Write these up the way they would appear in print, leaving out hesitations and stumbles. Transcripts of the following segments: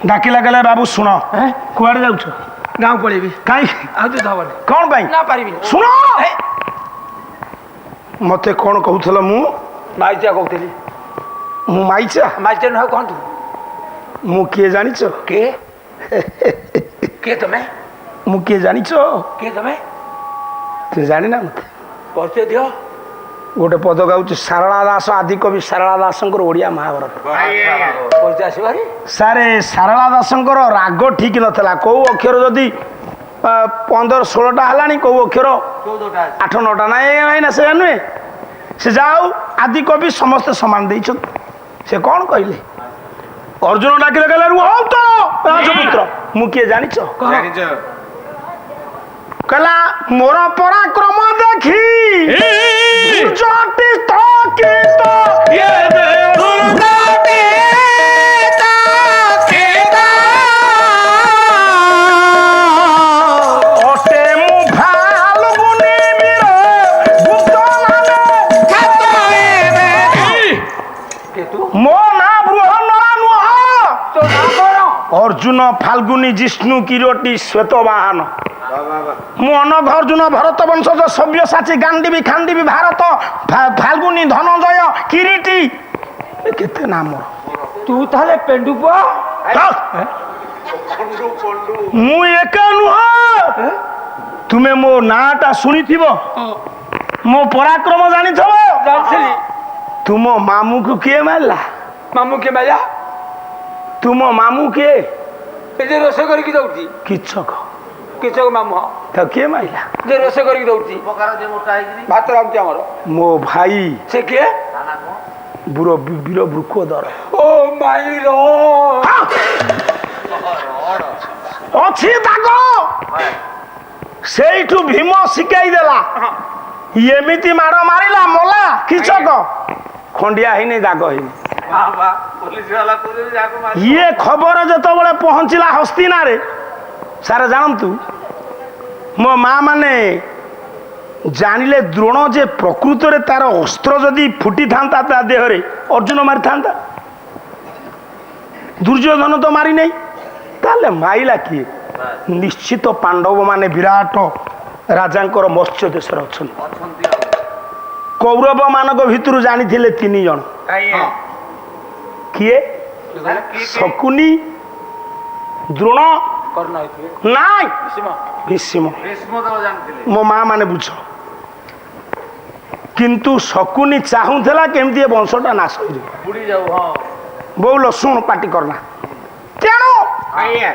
डाकिला कहले बाबू शुण कुआड़े जाऊछ गाँव पड़ेबी कहीं कौन पाई ना पारिबी शुण मते कौन कहूथल मु माइचा कहूली मु माइचा माइचा न कौन तू मु किए जानिछ के के तमे मु किए जानिछ के तमे तू जानि ना मते परिचय दियो गोटे पद गाउछ सारला दास आदि कवि सारला दासंकर ओडिया महाभारत परिचय आसबारी सारे सारला दासंकर राग ठीक नथला को अक्षर जदी 15-16टा हलानी को अक्षर 8-9टा ना से नुहे से जाऊ आदि कवि समस्त समान देछ से कौन कहले अर्जुन डाकिले कहले रुह तो राजपुत्र मु किए जानिछ कहला मोर पराक्रम देखी जटी तो के तो ये दे दुर्गति ता के ता ओटे मु भालुनी वीर गुप्त नामे खतए रे के तू मो ना बृहन्नरा नुह तो ना करो अर्जुन फाल्गुनी जिष्णु किरोटी श्वेतवाहन मु अनघ अर्जुन भरत वंशज सव्यसाची गांडीवी खांडीवी भारत फाल्गुनी धनंजय किरीटी केते नाम तू ताले पेंडुप मु एका नुह तुमे मो नाटा सुनिथिबो मो पराक्रम जानिथबो जानछली तुम मामू को किए मारला मामू के माया तुम मामू के ए जे रोसे करी की दउती किछक किछक मामू तो किए मारला जे रोसे करी की दउती पकार जे मोटा आइकरी भात रामती हमर मो भाई से के दाना को बुरो वीर वृकोदर ओ माई रो अछि दाग सेठू भीम शिकाई देला एमिति माड़ मारिला मोला किछक खंडिया हिनी दाग हिनी बाबा पुलिस वाला तुरे जाको मार ये खबर जतबले पहुंचला हस्तिना रे सारे जानतु मो माँ माने जानिले द्रोण जे प्रकृत रे तार अस्त्र जदि फुटी थांता ता देहरे अर्जुन मारि थांता दुर्योधन तो मारि नहीं ताले माइला किए निश्चित पांडव माने विराट राजांकर मत्स्य देशर अछन अछंती कौरव मानक भितरु जानिथिले 3 जण किए शकुनी द्रोण करना होइथे नाई सीमा भीष्म भीष्म तो जानथिले मो माँ माने बुझ किंतु शकुनी चाहूला केमती वंशटा नाश हो बुड़ी जाऊ हां बोल शुण पाटी करना तेणु आइए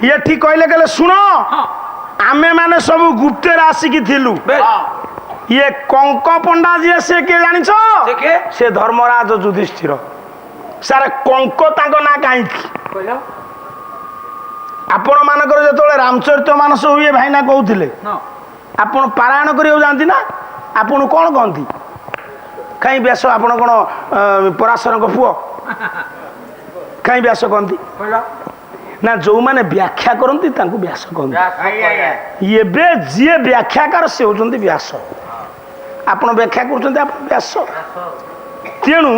ये ठीक कहले कहले शुण आमे माने सब गुप्तेर आसिकी थिलु हां ये कंक पंडा जी से के जानिछ से के से धर्मराज युधिष्ठिर सारे कंक तांको ना काई कहलो आपण मानकर जेतोले रामचरित मानस हुए भाईना कहउथिले न आपण पारायण करियो जानती ना आपण कोन कहंती काई व्यास आपण कोन पराशर को पुओ काई व्यास कहंती कहलो ना जो माने व्याख्या करंती तांको व्यास कहंती आइए एबे जे व्याख्याकार से होचंती व्यास आपण व्याख्या करचंती आपण व्यास तेणु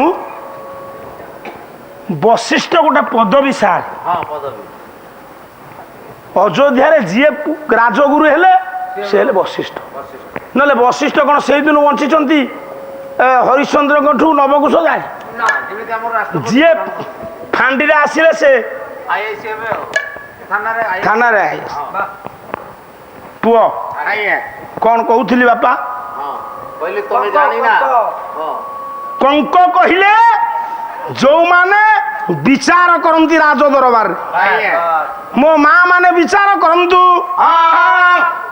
वशिष्ठ गोटे पदवी सार हां पदवी अयोध्या रे जी राजगुरु हेले से हेले वशिष्ठ नले वशिष्ठ कौन से दिन बंची हरिश्चंद्र नवकुश जाए ना जेमिति हमर राष्ट्र जी फांडी रे आसिले से आईएसी एबे थाना रे आईए थाना रे आए हां पुओ आइए कौन कहूली बापा हां पहले तमे जानी ना हां कंक कहिले जो माने विचार करती राज दरबार आइए मो माँ माने विचार करंतु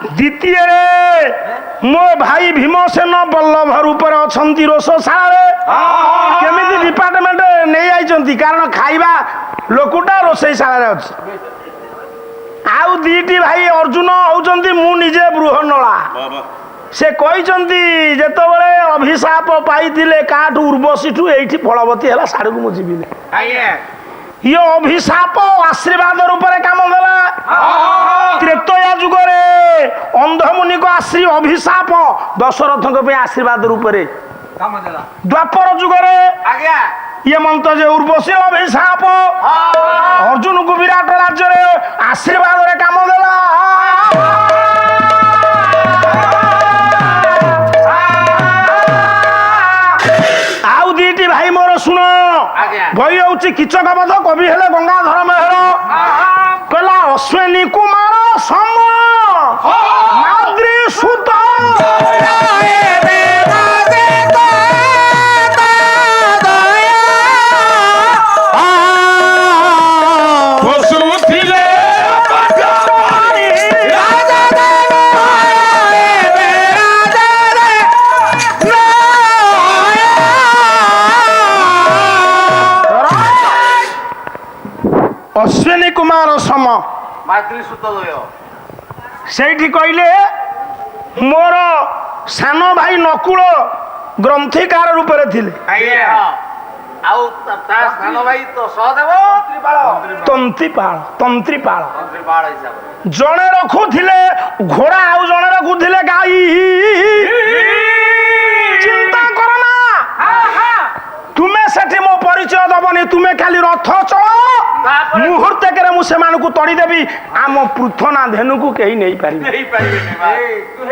द्वितीय रे मो भाई भीमसेन बल्लभ रूपर अछंती रोषशाला केमिति डिपार्टमेंट नहीं आइचंती कारण खाइबा लोकुटा रोषशाला रे अछि आउ दीटी भाई अर्जुन होचंती मु निजे बृहन्नला से कहते जेतबले अभिशाप पाइथिले काठू उर्वशीठू एठी फलवती है साड़ को मुझे आइए ये अभिशाप आशीर्वाद रूप में काम देला त्रेतया जुगरे अंधमुनि को अभिशाप दशरथ आशीर्वाद रूप में काम देला द्वापर जुगरे आज्ञा ଇଏ ମନ୍ତ ଯେ ଉର୍ବଶୀ ଅଭିଶାପ ଅର୍ଜୁନକୁ ବିରାଟ ରାଜ୍ୟରେ ଆଶୀର୍ବାଦରେ କାମ ଦେଲା। ଆଉ ଦିଟି ଭାଇ ମୋର ଶୁଣ, ଆଜ୍ଞା। ବହି ହଉଛି କିଚକ ବଧ, କବି ହେଲେ ଗଙ୍ଗାଧର ମେହେର। କହିଲା ଅଶ୍ୱିନୀ କୁମାର ସମ ମାଦ୍ରୀ ସୁତ ଅଶ୍ୱିନୀ କୁମାର ସମ ମାତୃ ସୁତୋଦୟ। ସେଇଠି କହିଲେ ମୋର ସାନ ଭାଇ ନକୁଳ ଗ୍ରନ୍ଥିକାର ରୂପରେ ଥିଲେ। ଆଜ୍ଞା। ଆଉ ତା ସାନ ଭାଇ ତ ସହଦେବ ତନ୍ତ୍ରୀପାଳ ତନ୍ତ୍ରୀପାଳ ମନ୍ତ୍ରୀପାଳ ହିସାବରେ। ଜଣେ ରଖୁଥିଲେ ଘୋଡ଼ା ଆଉ ଜଣେ ରଖୁଥିଲେ ଗାଈ। ଚିନ୍ତା କର ନା, ତୁମେ ସେଠି ମୋ ପରିଚୟ ଦବନି, ତୁମେ ଖାଲି ରଥ ଚଳ, ମୁହୂର୍ତ୍ତକରେ ମୁଁ ସେମାନଙ୍କୁ ତଡ଼ିଦେବି। ଆମ ପୃଥନା ଧେନୁକୁ କେହି ନେଇପାରିବେ। ନେଇପାରିବେନି।